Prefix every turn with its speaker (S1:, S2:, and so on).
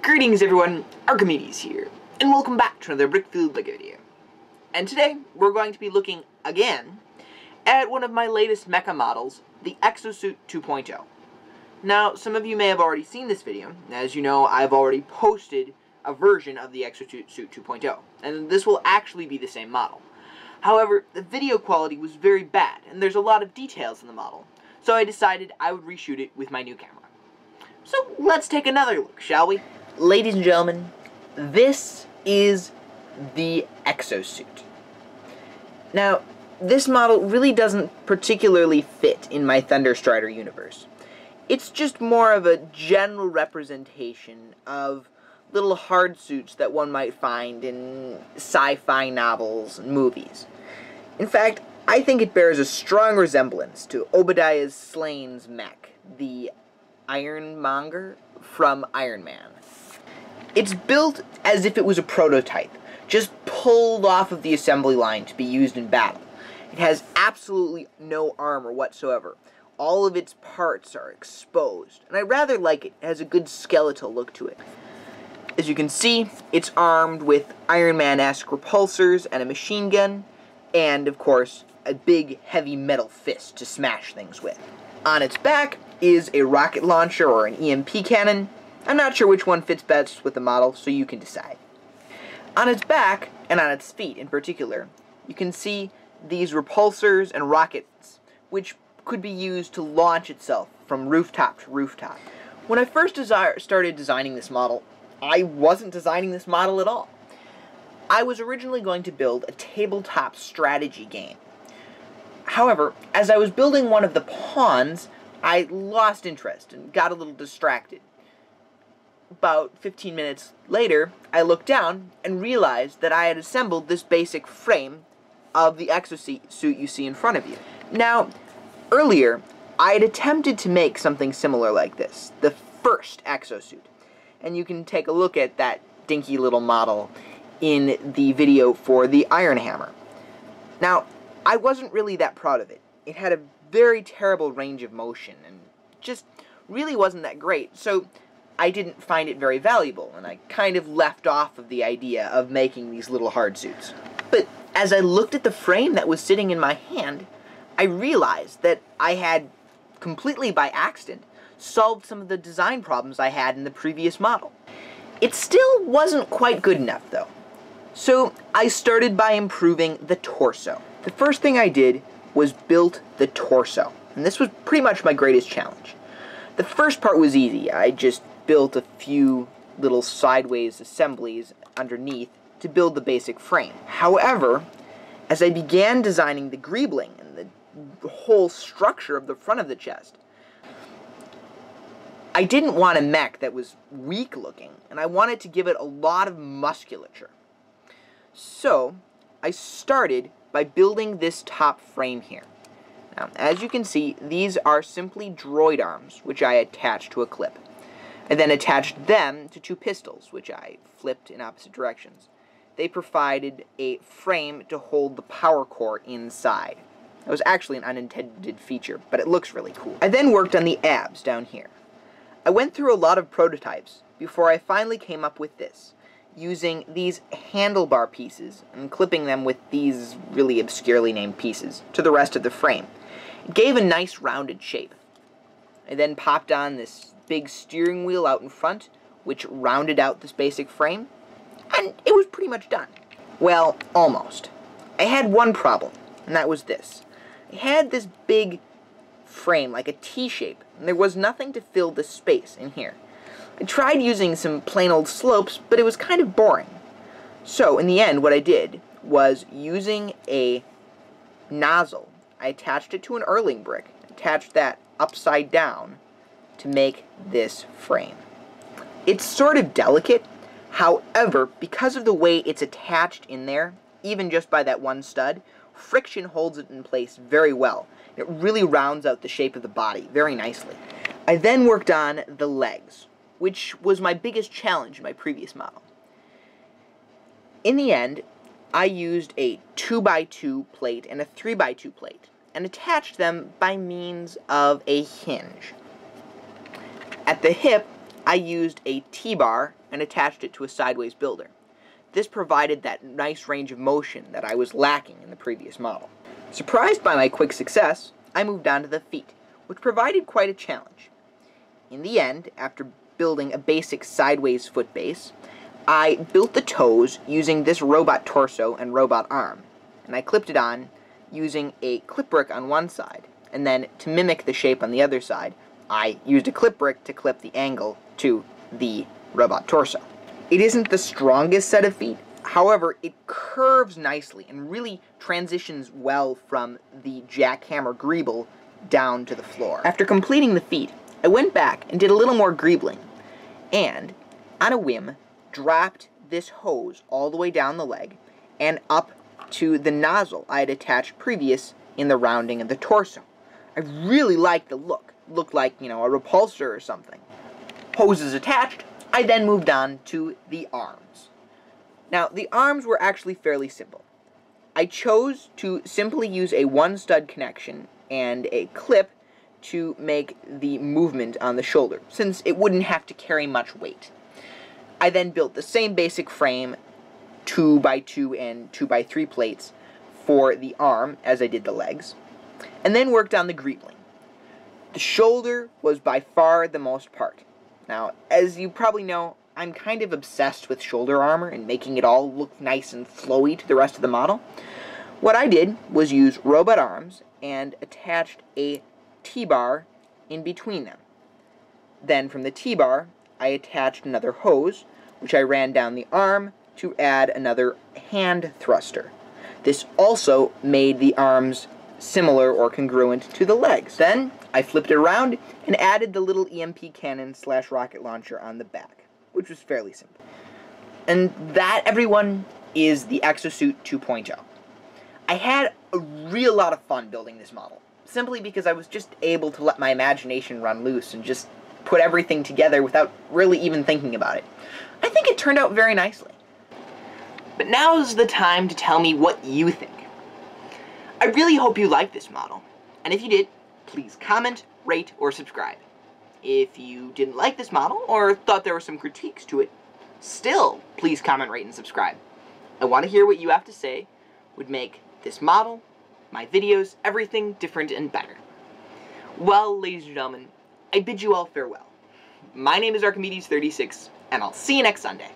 S1: Greetings everyone, Arcimedes here, and welcome back to another Brickfield LEGO video. And today, we're going to be looking, again, at one of my latest Mecha models, the Exosuit 2.0. Now, some of you may have already seen this video. As you know, I've already posted a version of the Exosuit 2.0, and this will actually be the same model. However, the video quality was very bad, and there's a lot of details in the model, so I decided I would reshoot it with my new camera. So, let's take another look, shall we? Ladies and gentlemen, this is the Exosuit. Now, this model really doesn't particularly fit in my Thunderstrider universe. It's just more of a general representation of little hard suits that one might find in sci-fi novels and movies. In fact, I think it bears a strong resemblance to Obadiah Slane's mech, the Ironmonger from Iron Man. It's built as if it was a prototype, just pulled off of the assembly line to be used in battle. It has absolutely no armor whatsoever. All of its parts are exposed, and I rather like it. It has a good skeletal look to it. As you can see, it's armed with Iron Man-esque repulsors and a machine gun, and, of course, a big, heavy metal fist to smash things with. On its back is a rocket launcher or an EMP cannon. I'm not sure which one fits best with the model, so you can decide. On its back, and on its feet in particular, you can see these repulsors and rockets, which could be used to launch itself from rooftop to rooftop. When I first started designing this model, I wasn't designing this model at all. I was originally going to build a tabletop strategy game. However, as I was building one of the pawns, I lost interest and got a little distracted. About 15 minutes later, I looked down and realized that I had assembled this basic frame of the exosuit you see in front of you. Now, earlier, I had attempted to make something similar like this, the first exosuit. And you can take a look at that dinky little model in the video for the Iron Hammer. Now, I wasn't really that proud of it. It had a very terrible range of motion and just really wasn't that great, so I didn't find it very valuable, and I kind of left off of the idea of making these little hard suits. But as I looked at the frame that was sitting in my hand, I realized that I had, completely by accident, solved some of the design problems I had in the previous model. It still wasn't quite good enough, though. So I started by improving the torso. The first thing I did was built the torso, and this was pretty much my greatest challenge. The first part was easy. I just built a few little sideways assemblies underneath to build the basic frame. However, as I began designing the greebling and the whole structure of the front of the chest, I didn't want a mech that was weak looking, and I wanted to give it a lot of musculature. So, I started by building this top frame here. Now, as you can see, these are simply droid arms, which I attached to a clip. I then attached them to two pistols, which I flipped in opposite directions. They provided a frame to hold the power core inside. That was actually an unintended feature, but it looks really cool. I then worked on the abs down here. I went through a lot of prototypes before I finally came up with this, using these handlebar pieces and clipping them with these really obscurely named pieces to the rest of the frame. It gave a nice rounded shape. I then popped on this big steering wheel out in front, which rounded out this basic frame, and it was pretty much done. Well, almost. I had one problem, and that was this. I had this big frame, like a T-shape, and there was nothing to fill the space in here. I tried using some plain old slopes, but it was kind of boring. So, in the end, what I did was, using a nozzle, I attached it to an Erling brick, attached that upside down to make this frame. It's sort of delicate, however, because of the way it's attached in there, even just by that one stud, friction holds it in place very well. It really rounds out the shape of the body very nicely. I then worked on the legs, which was my biggest challenge in my previous model. In the end, I used a 2x2 plate and a 3x2 plate, and attached them by means of a hinge. At the hip, I used a T-bar and attached it to a sideways builder. This provided that nice range of motion that I was lacking in the previous model. Surprised by my quick success, I moved on to the feet, which provided quite a challenge. In the end, after building a basic sideways foot base, I built the toes using this robot torso and robot arm, and I clipped it on using a clip brick on one side, and then to mimic the shape on the other side, I used a clip brick to clip the angle to the robot torso. It isn't the strongest set of feet, however, it curves nicely and really transitions well from the jackhammer greeble down to the floor. After completing the feet, I went back and did a little more greebling, and, on a whim, dropped this hose all the way down the leg and up to the nozzle I had attached previous in the rounding of the torso. I really liked the look. Looked like, a repulsor or something. Hoses attached, I then moved on to the arms. Now, the arms were actually fairly simple. I chose to simply use a one-stud connection and a clip to make the movement on the shoulder, since it wouldn't have to carry much weight. I then built the same basic frame, 2x2 and 2x3 plates, for the arm, as I did the legs, and then worked on the greebling. The shoulder was by far the most part. Now, as you probably know, I'm kind of obsessed with shoulder armor and making it all look nice and flowy to the rest of the model. What I did was use robot arms and attached a T-bar in between them. Then from the T-bar, I attached another hose, which I ran down the arm to add another hand thruster. This also made the arms similar or congruent to the legs. Then I flipped it around and added the little EMP cannon / rocket launcher on the back, which was fairly simple. And that, everyone, is the Exosuit 2.0. I had a real lot of fun building this model, simply because I was just able to let my imagination run loose and just put everything together without really even thinking about it. I think it turned out very nicely. But now's the time to tell me what you think. I really hope you liked this model, and if you did, please comment, rate, or subscribe. If you didn't like this model, or thought there were some critiques to it, still, please comment, rate, and subscribe. I want to hear what you have to say would make this model, my videos, everything different and better. Well, ladies and gentlemen, I bid you all farewell. My name is Arcimedes36, and I'll see you next Sunday.